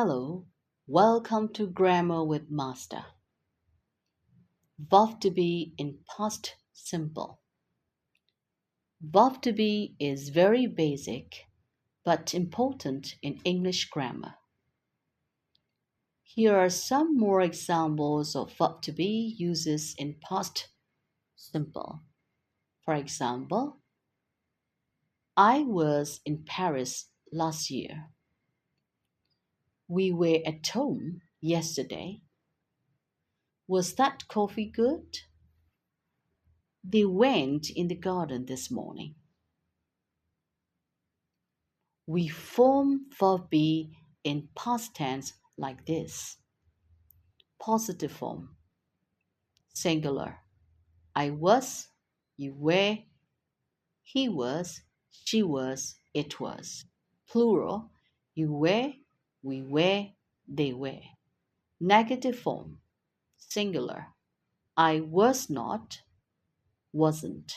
Hello, welcome to Grammar with Master. Verb to be in past simple. Verb to be is very basic but important in English grammar. Here are some more examples of verb to be uses in past simple. For example, I was in Paris last year. We were at home yesterday. Was that coffee good? They went in the garden this morning. We form verb be in past tense like this. Positive form. Singular. I was, you were, he was, she was, it was. Plural. You were, we were, they were. Negative form. Singular. I was not, wasn't.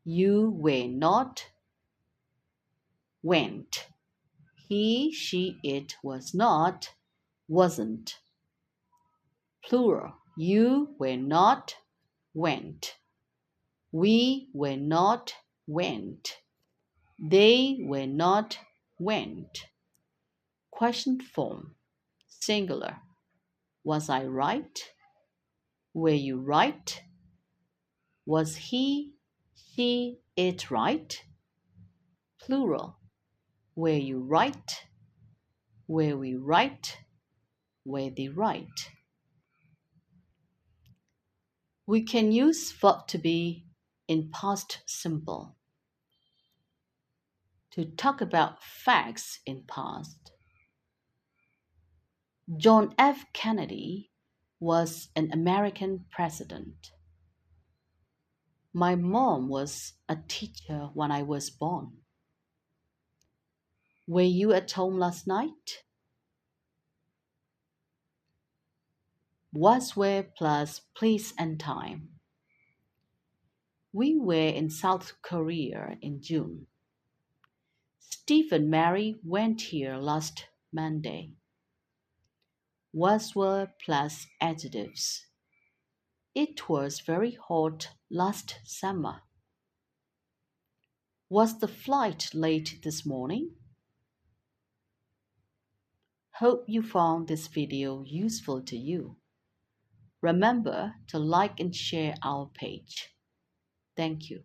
You were not, went. He, she, it was not, wasn't. Plural. You were not, went. We were not, went. They were not, went. Question form. Singular. Was I right? Were you right? Was he, she, it right? Plural. Were you right? Were we right? Were they right? We can use verb to be in past simple to talk about facts in past. John F. Kennedy was an American president. My mom was a teacher when I was born. Were you at home last night? Was where plus place and time. We were in South Korea in June. Steve and Mary went here last Monday. Was were plus adjectives. It was very hot last summer. Was the flight late this morning? Hope you found this video useful to you. Remember to like and share our page. Thank you.